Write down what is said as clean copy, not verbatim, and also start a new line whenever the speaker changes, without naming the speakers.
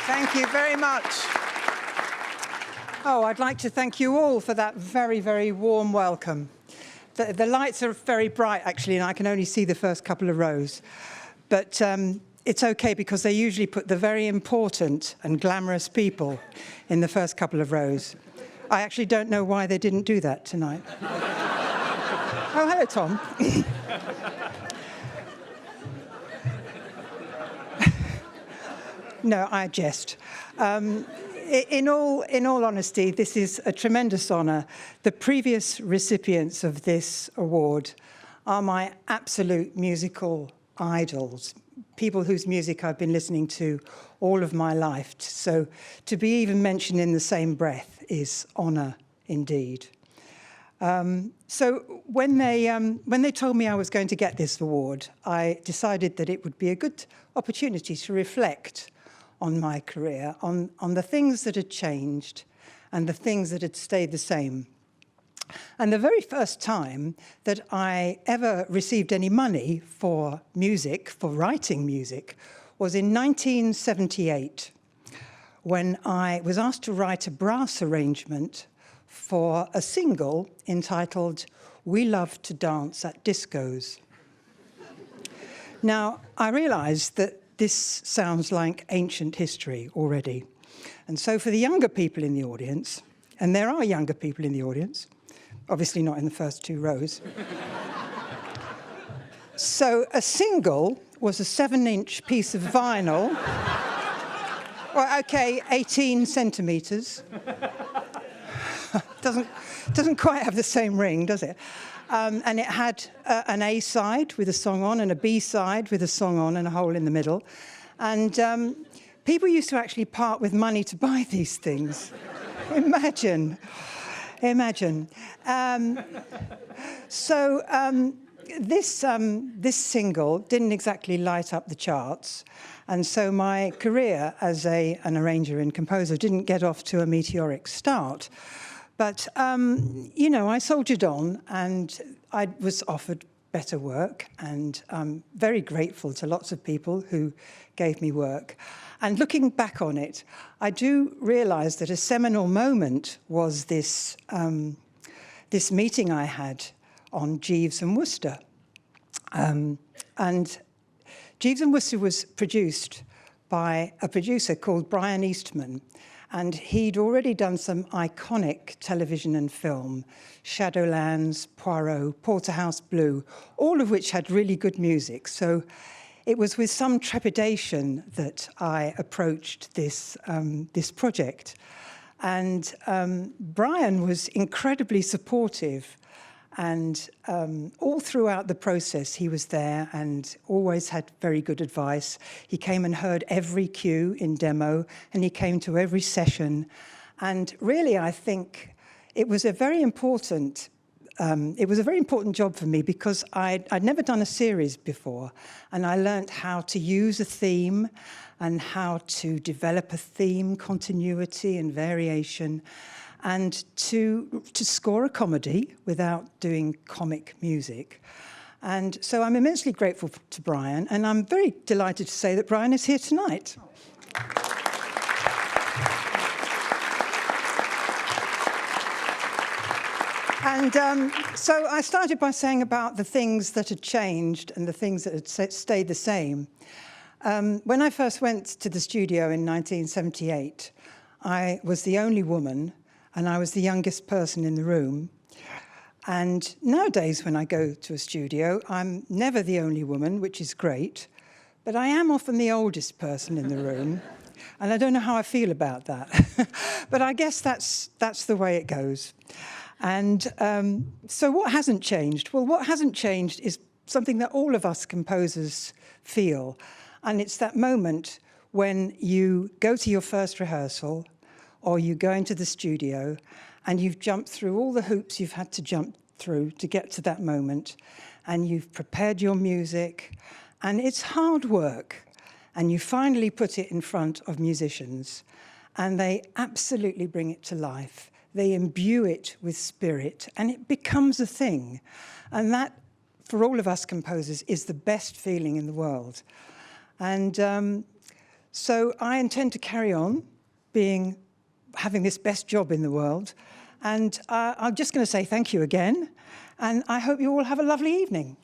Thank you very much. Oh, I'd like to thank you all for that very, very warm welcome. The lights are very bright, actually, and I can only see the first couple of rows. But it's OK, because they usually put the very important and glamorous people in the first couple of rows. I actually don't know why they didn't do that tonight. Oh, hello, Tom. No, I jest. In all honesty, this is a tremendous honour. The previous recipients of this award are my absolute musical idols, people whose music I've been listening to all of my life. So to be even mentioned in the same breath is honour indeed. So when they told me I was going to get this award, I decided that it would be a good opportunity to reflect on my career, on the things that had changed and the things that had stayed the same. And the very first time that I ever received any money for music, for writing music, was in 1978, when I was asked to write a brass arrangement for a single entitled "We Love to Dance at Discos." Now, I realised that this sounds like ancient history already. And so for the younger people in the audience, and there are younger people in the audience, obviously not in the first two rows. So a single was a 7-inch piece of vinyl. Well, OK, 18 centimetres. Doesn't quite have the same ring, does it? And it had an A side with a song on and a B side with a song on and a hole in the middle. And people used to actually part with money to buy these things. Imagine. This single didn't exactly light up the charts. And so my career as an arranger and composer didn't get off to a meteoric start. But, you know, I soldiered on, and I was offered better work, and I'm very grateful to lots of people who gave me work. And looking back on it, I do realise that a seminal moment was this meeting I had on Jeeves and Wooster. And Jeeves and Wooster was produced by a producer called Brian Eastman. And he'd already done some iconic television and film, Shadowlands, Poirot, Porterhouse Blue, all of which had really good music. So it was with some trepidation that I approached this project. And Brian was incredibly supportive. And all throughout the process, he was there and always had very good advice. He came and heard every cue in demo, and he came to every session. And really, I think it was a very important job for me, because I'd never done a series before, and I learnt how to use a theme and how to develop a theme, continuity and variation, and to score a comedy without doing comic music. And so I'm immensely grateful to Brian, and I'm very delighted to say that Brian is here tonight. And so I started by saying about the things that had changed and the things that had stayed the same. When I first went to the studio in 1978, I was the only woman, and I was the youngest person in the room. And nowadays, when I go to a studio, I'm never the only woman, which is great, but I am often the oldest person in the room. And I don't know how I feel about that. But I guess that's the way it goes. And so what hasn't changed? Well, what hasn't changed is something that all of us composers feel. And it's that moment when you go to your first rehearsal, or you go into the studio and you've jumped through all the hoops you've had to jump through to get to that moment, and you've prepared your music, and it's hard work, and you finally put it in front of musicians, and they absolutely bring it to life. They imbue it with spirit, and it becomes a thing. And that, for all of us composers, is the best feeling in the world. And So I intend to carry on having this best job in the world. And I'm just going to say thank you again. And I hope you all have a lovely evening.